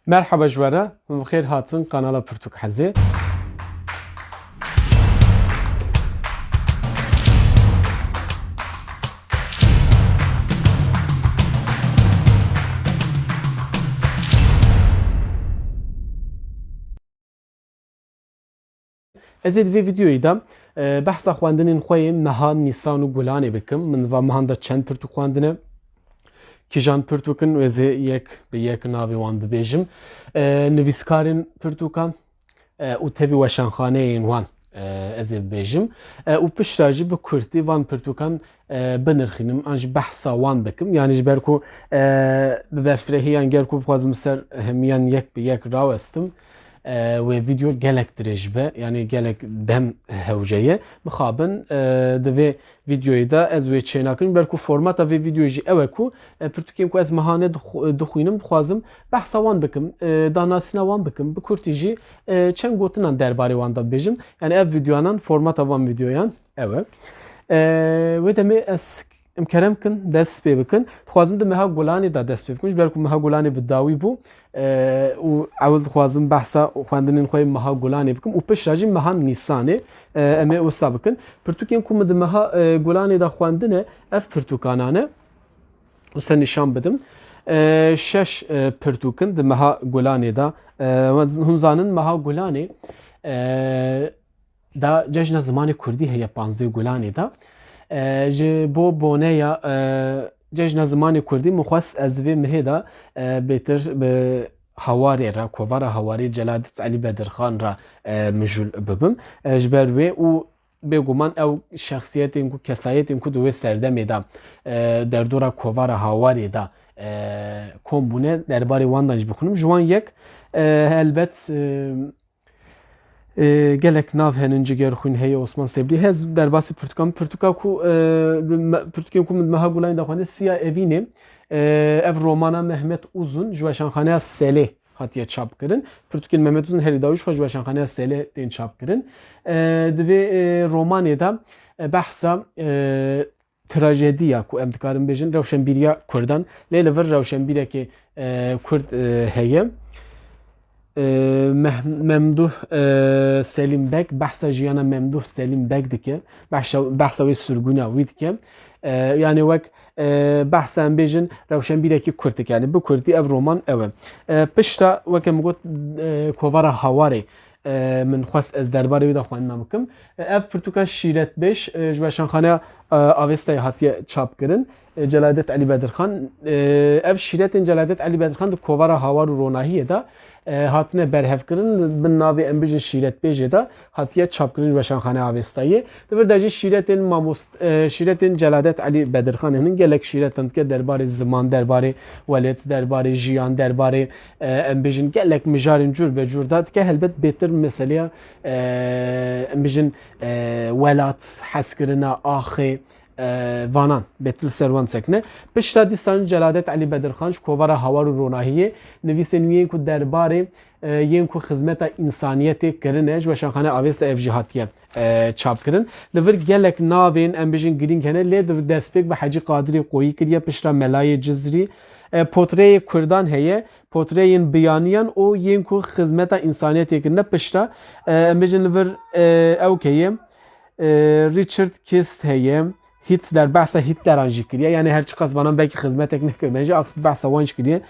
Merhaba jwara, bixêr hatin kanala Pirtûk Hezê. Ez ê divê videoyê de behsa xwendinên xwe yê meha Nîsan û Gulanê bikim. Min va mehan de çend pirtûk xwendine. Kîjan pirtûkin ez ê yek bi yek navê wan bibêjim. Nivîskarên pirtûkan û tevî weşanxaneyên wan ez ê bibêjim. Û pişta jî bi Kurtî van pirtûkan binirxînim an jî behsa wan bikim. Yani ji ber ku bi berfirehîyan gel ku bixwazim ser hemiyan yek bi yek rawestim. Ve video gelek dirêj be, yani gelek dem hewceye mixabin divê videoyê de ez wê çênakim ber ku formata vê videoyê jî ew e ku pirtûkên ku ez mehane dixwînim dixwazim behsa wan bikim, danasîna wan bikim. Bi Kurtî jî çend gotinan derbarê wan de bibêjim. Yani ev videoyanan formata van videoyan ew e. Wê demê ez imkerem kin dest pê bikin. Dixwazim di meha Gulanê de dest pê bikim. Ji ber ku meha Gulanê bi dawî bû. û ew dixwazim behsa xwendinên xwe meha Gulanê bikim û pişta jî meha Nîsanê em ê wisa bikin. Pirtûkên ku min di meha Gulanê de xwendine ev pirtûkanan e. Wisa nîşan bidim. Şeş pirtûkin di meha Gulanê de. Hûn zanin meha Gulanê da cejna zimanê Kurdî heye 15 Gulanê de. Ji bo boneya cejna zimanê Kurdî min xwest ez divê mihê de bêtir bi hawarê re, kovara hawarê Celadet Elî Bedirxan re mijûl bibim. Ji ber wê û bêguman ew şexsiyetên ku kesayetên ku di wê serdemê de derdora kovara hawarê de kom bûne derbarê wan de jî bixwînim. Ji wan yek helbet gelek nav henin ciger xwîn heye Osman Sebrî hez derbasî pirtûkan pirtûka ku pirtûkên ku min meha Gulanê de xwendin Siya Evînê ev romana Mehmet Uzun ji weşanxaneya Selê hatiye çap kirin. Pirtûkên Mehmet Uzun herî dawî xwe ji weşanxaneya Selê tên çap kirin. Divê romanê de behsa trajediya ku em dikarin bêjin rewşenbîriya Kurdan lê li vir rewşenbîrekê Kurd heye. Memduh Selim Bek behsa jiyana Memduh Selim Bek dike. Behsa wê sürgûna wî dike. Yani wek behsa em bêjin rewşenbîrekî Kurd dike. Yani bi Kurdî ev roman ew e. Pişta wekem got kovara hawarê min xwest ez derbarê wê de xwendina bikim. Ev pirtûka Şîretbeş ji weşanxaneya Avestayê hatiye çap kirin. Celadet Elî Bedirxan ev şîretên Celadet Elî Bedirxan di kovara hawar û ronahiyê de hatine berhevkirin bin navê em bijin Şîretbêjê de hatiye çapkirin ji weşanxaneya Avestayê. Di vir de jî şîretên Celadet Elî Bedirxan hinin gelek şîretin dike derbarê ziman, derbarê welet, derbarê jiyan, derbarê em bijin gelek mijarên cûr be cûr de dike helbet bêtir meseleya em bijin welat, hezkirina, axê vanan betil servan sekne. Pişta dîsan Celadet Elî Bedirxan ji kovara hawar û ronahiyê nivîsên wî yên ku derbarê yên ku xizmeta însaniyetê kirine ji weşanxaneya Avesta ev jî hatiye çap kirin. Li vir gelek navên em bijin girîng hene lê di destpêk bi Hecî Qadirê Qoyî kiriye pişta Melayê Cizrî. Portreyê Kurdan heye, portreyên biyaniyan û yên ku xizmeta însaniyetê kirine pişta em bijin li vir ew heye Richard Kist heye. Hitler behsa Hitleran jî kiriye. Yani her çiqas banan belki xizmetek nekir. Bence aksine behsa wan jî kiriye.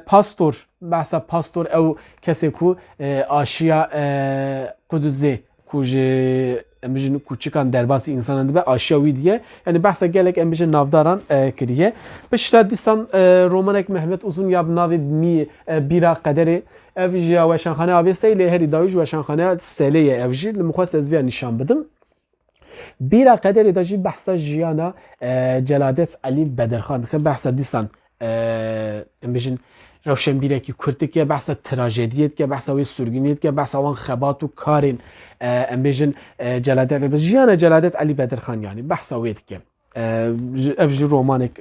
Pastor behsa pastor ew kesê ku aşiya Kudüzê ku ji em bijin ku çikan derbasî insanan dibe aşiya wî diye. Yani behsa gelek em bijin navdaran kiriye. Pişta dîsan romanek Mehmet Uzun ya bi navê Bîra Qederê ev jî ya weşanxaneya Avestayê lê herî dawî ji weşanxaneya Selêye ev jî li min xwest ez vê nîşan bidim. Bîra Qederê de jî behsa jiyana Celadet Elî Bedirxan dike. Behsa dîsan em bijin rewşenbîrekî Kurd dike, behsa trajediyê dike, behsa wê sürgûnê dike, behsa wan xebat û karên em bijin Celadet jiyana Celadet Elî Bedirxan yani behsa wê dike. Ev jî romanek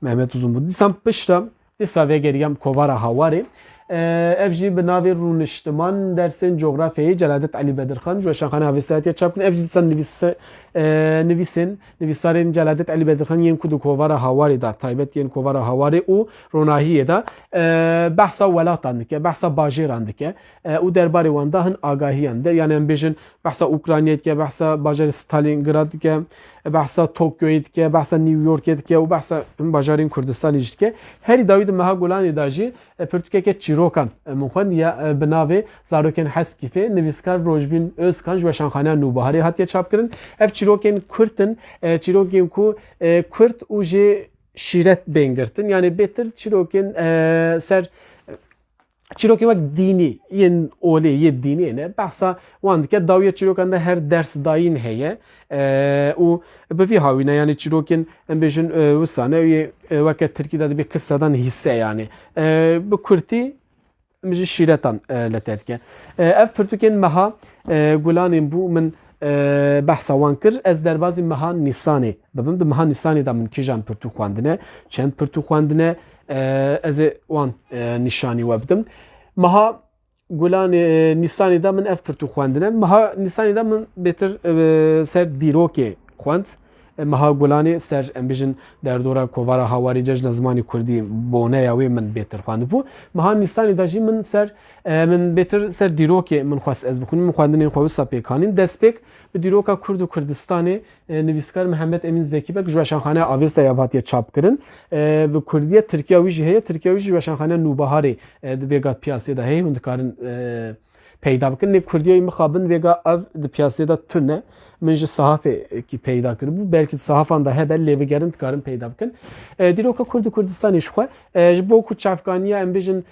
Mehmet Uzun bû. Dîsan pişta dîsa vê geriyam kovara hawarê evji binavê rûniştiman dersên coğrafyayê Celadet Ali Bedirxan ji weşanxane havîsatiya çap kirin. Evjî dîsan nivîsarên Celadet Ali Bedirxan yên ku di kovara Hawarê da taybet yên kovara Hawarê û Ronahiyê da behsa welatan dike, behsa bajêran dike û derbarê wan da hin agahiyan de. Yani em bêjin behsa Ukraynayê dike, behsa bajarê Stalingrad dike, behsa Tokyo'ya dike, behsa New York'ya dike û behsa bajarên Kurdistanê jî dike. Herî dawî di meha Golanê da jî pirtûkeke çîrokan min xwendiye bi navê Zarokên Heskîfê nivîskar Rojbîn Özkan ji weşanxaneya Nûbiharê hatiye çapkirin. Ev çîrokên Kurd in, çîrokên ku Kurd û jê şîret bên girtin. Yani bêtir çîrokên ser çîrokên wek dînî yên olê yê dînî ne behsa wan dike dawiya çîrokan da her dersdayîn heye û bi vî hawîne yani çîrokên em bêjin wisane weke Tirkî de dibe qissedan hîsse yani bi Kurtî jî şîretan li dike. Ev pirtûkên meha Gulanên bû min behsa wan kir. Ez derbasî meha Nîsanê bibim. Di meha Nîsanê da min kîjan pirtûk xwandine, çend pirtûk xwandine ez ê wan nîşanî we bidim. Meha Gulanê Nîsanê da min ev pirtûk xwandine. Meha Nîsanê da min bêtir ser dîrokê xwend. Meha Gulanê ser em bêjin derdora kovara Hawarê ji zimanê Kurdî boneya wê min bêtir xwandibû. Meha Nîsanê da jî min ser min bêtir ser dîrokê min xwest ez bixwînim. Min xwendinên xwe wisa pêkanîn. Destpêk bi dîroka Kurd û Kurdistanê nivîskar Mihemed Emîn Zekîbek ji weşanxaneya Avêstaya hatiye çapkirin. Bi Kurdiye Tirkiya wî jî heye. Tirkiya wî jî ji weşanxaneya Nûbiharê di vêga piyasê da heye. Hûn dikarin peyda bikin. Lê Kurdiyayê mixabin vêga ev di piyasê da tune. Min ji sahafekî peyda kiribû. Belkî sahafan da hebe lê bigerin dikarin peyda bikin. Dîroka Kurd û Kurdistanê ji xwe ji bo ku çavkaniya em bêjin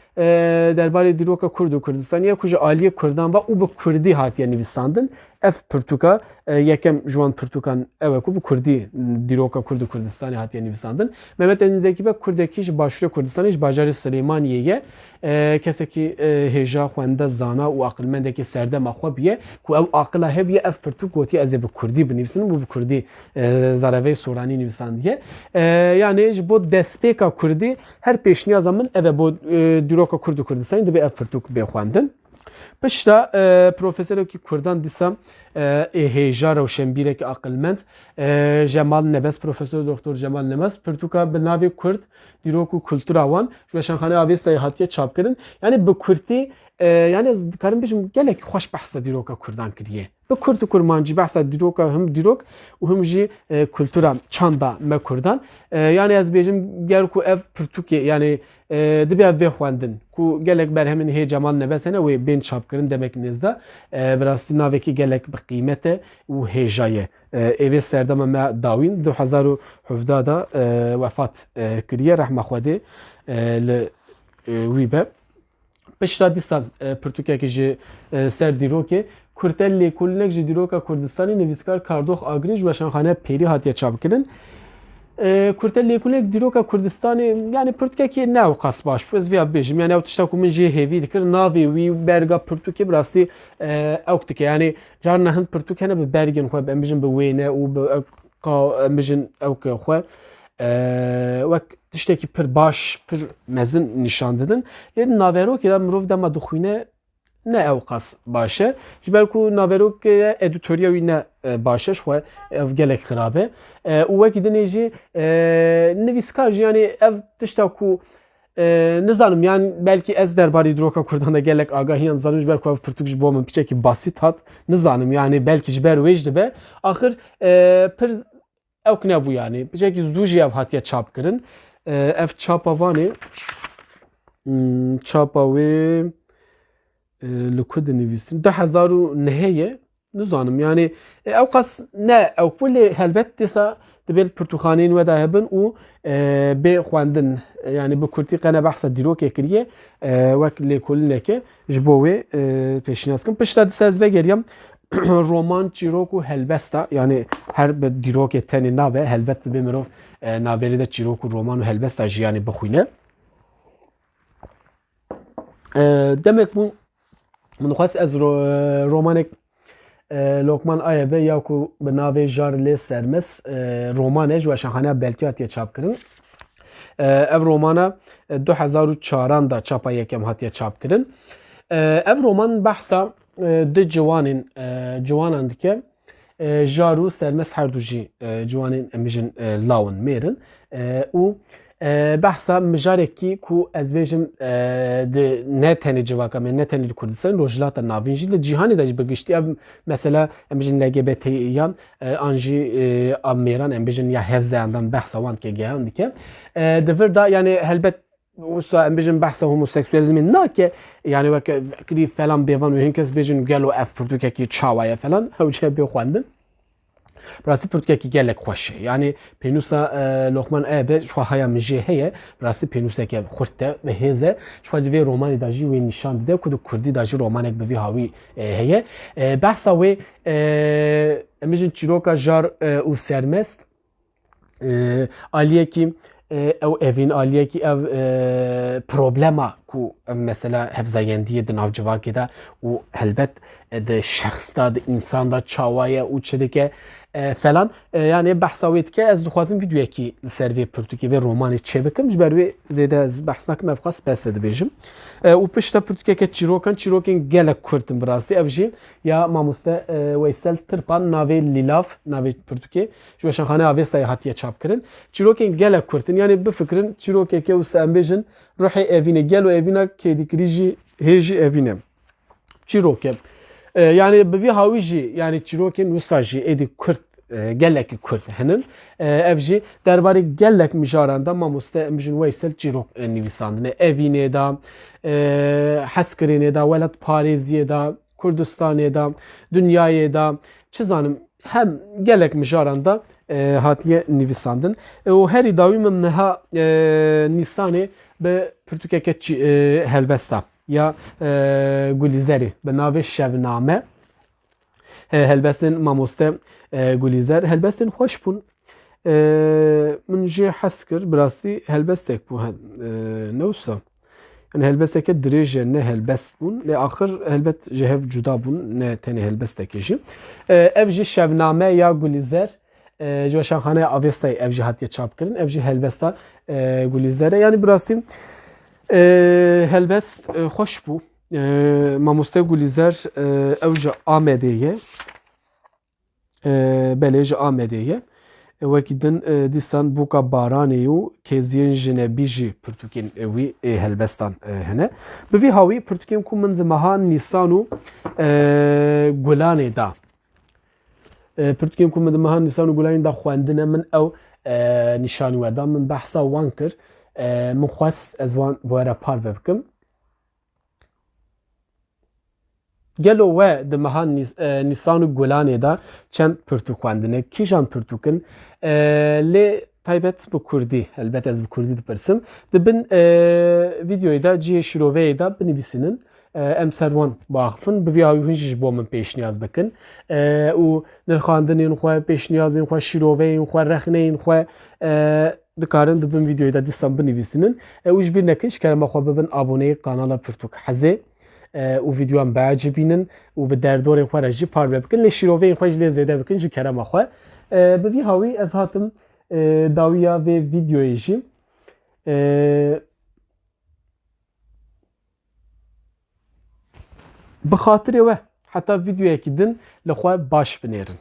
derbarê dîroka Kurd û Kurdistanê ku ji aliyê Kurdan ve û bi Kurdî hatiye nivîsandin. Ev pirtûka yekem ji wan pirtûkan ew e ku bi Kurdî dîroka Kurd û Kurdistanê hatiye nivîsandin. Mehmet Emîn Zekîbek Kurdekî ji başûrê Kurdistanê ji bajarê Silêmaniyê ye. Kesekî hêja xwende zana û aqilmendekî serdema xwe biye ku ew aqila hebiye ev pirtûk gotiye ez ê bi Kurdî binivîsim û bi Kurdî zarevê soranî nivîsandiye. Yani ji bo destpêka Kurdî her pêşniyaza min ev e bo dîroka Kurd û Kurdistanê dibe ev pirtûk bê xwendin. Pişta profeserekî Kurdan dîsam hêja rewşenbîrekî aqilmend Cemal Nebes, Profesör Doktor Cemal Nebes pirtûka bi navê Kurd dîrok û kultura wan ji weşanxaneya Avêstayê hatiye çapkirin. Yani bi Kurdî yani ez dikarim bêjim gelekî xweş behsa dîroka Kurdan kiriye. Bi Kurd û Kurmancî behsa dîroka him dîrok û him jî kultura çanda me Kurdan. Yani ez bêjim ger ku ev pirtûkê yani dibe ev vê xwendin ku gelek berhemên hê Cemal Nebes hene wê bên çapkirin demek nêzda bi rastî navekî gelek bi qîmet e û hêja ye. Evê serdema me dawîn 2017 da wefat kiriye rehma Xwedê li wî be. Pişta dîsan pirtûkekî ji ser dîrokê Kurtel Lêkolînek ji dîroka Kurdistanê nivîskar Kardox Agirî ji weşanxaneya Pêrî hatiye çapkirin. Kurtel Lêkolînek dîroka Kurdistanê yani pirtûkekî ne ew qas baş bû ez vê bêjim yani ew tişta ku min jê hêvî dikir navê wî berga pirtûkê bi rastî ew dike yani carna hin pirtûk hene bi bergên xwe em bêjin bi wêne û bi em bêjin ewkê xwe wek tiştekî pir baş pir mezin nîşan didin. Lê naverokê de mirov dema dixwîne ne ew qas baş e. Ji ber ku naverokê edîtoriya wî ne baş e xwe ev gelek xirab e. û wekî dinê jî nivîskar jî yani ev tişta ku nizanim yani belkî ez derbarê dîroka Kurdan da gelek agahiyan zanim ji ber ku ev pirtûk ji bo min piçekî basît hat nizanim yani belkî ji ber wê jî dibe axir pir ew nebû yani piçekî zû jî ev hatiye çapkirin. Ev çapa vanê çapa wê li ku dinivîsin 2009 ye nizanim yani ew qas ne ew ku lê helbet dîsa dibe pirtûkxaneyên we de hebin û bê xwendin yani bi Kurdî qene behsa dîrokê kiriye wek lêkolîneke ji bo wê pêşniyaz kirim. Pişta dîsa ez vegeriyam roman çîrok û helbest e yani her bi dîrokê tenê nabe helbet dibe mirov naberî de çîrok û roman û helbest jî yani bixwîne. Demek bû min dixwest ez romanek Lokman Ayebe ya ku bi navê Jar lê sermes roman e ji weşanxaneya Belkî hatiye çapkirin. ev romana 2004 da çapa yekem hatiye çap kirin. Ev roman behsa di ciwanan dike jaru sermes her du jî ciwanên em bêjin lawin mêrin û behsa mijarekî ku ez bêjim di ne tenê civaka me ne tenê li Kurdistanê rojhilata navîn jî li cîhanê de jî bi giştî ev mesela em bêjin LGBT'yan an jî a mêran em bêjin ya hevzeyandan behsa wan ke geyan dike di vir da yani helbet وسا ام بيجن بحث هوموسيكسواليزم ناكي يعني وك كري فلان بيفان وهن كس بيجن قالوا اف بروتوكي تشاوايا فلان هو جاب بيخواندن براسي بروتوكي قالك خوش يعني بينوسا لوخمان ابي شو هيا مجي هي براسي بينوسا كي خرته وهزه شو في روماني داجي وين نشان ده كود كردي داجي رومانك بفي هاوي هي بحثا وي امجن تشيروكا جار او سرمست aliye ki ev evin aliye ki ev problema ku mesela hevzayendiye de navcivaki da u helbet de şahsta de insanda çavaya u çedeke falan yani bahsavit ki ez duxazim videoya ki servi Portugi ve romani çebekim jbervi zede ez bahsnak mevqas bes edibejim u pişta Portugi ke çirokan gelek kurtum birasti evji ya mamusta Veysel Tırpan nave Lilav nave Portugi şu şahane avesta hatiye çap kirin çirokan gelek kurtum yani bu fikrin çiroke ke u sembejin ruhi evine gelo evine kedikrici heji evine çiroke yani bir havici yani çiroken usaji edi kurt gelek kurt henin evji derbari gelek mijaranda mamusta emjin Veysel çirok nivisandine evine da haskerine da velat Paris'ye da Kurdistan'e da dünyaya da çizanım hem gelek mijaranda hatiye nivisandın o her idavim neha Nisan'e be Portekek helbesta ya Gulizeri be nave şevname helbestin mamoste Gulizer helbestin hoş bun من جي حسكر براسي helbestek bu newsa yani helbestek دريجه ne helbest bun le axir helbet jehev cuda bun ne tene helbestek jî ev jî şevname ya Gulizer جو شانخانه avestay ev jî hatiye çap kirin ev jî helbesta Gulizere yani براسي helbest hoş bu mamoste Gulizer evce Amedeye belej Amedeye vekidin disan buka baraneyu keziyen jinebiji Portukin evi helbestan hene bevi hawi Portukin ku min zemahan Nisanu Gulane da Portukin ku min zemahan Nisanu Gulane da xwendine min ev nişanî weda min behsa wan kir min xwest ez wan were par bikim gelo we di meha Nîsan û Gulanê da çend pirtûk xwendine kîjan pirtûkin lê taybet bi Kurdî helbet ez bi Kurdî dipirsim dibin videoyê da cihê şîroveyê da binivîsinin em ser wan baxifin bi vî awî hûn jî bo min pêşniyaz bikin û nirxandinên xwe pêşniyazên xwe şîroveyên xwe rexneyên xwe dikarin dibin videoyê da dîsan binivîsinin û ji bîr nekin ji kerema xwe bibin aboneyê kanala Pirtûk Hezê û videoyan beacibînin û bi derdorên xwe re jî par bikin lê şîroveyên xwe jî lê zêde bikin ji kerema xwe bi vî hawî ez hatim dawiya vê videoyê jî bi xatirê we heta videoyekî din li xwe baş binêrin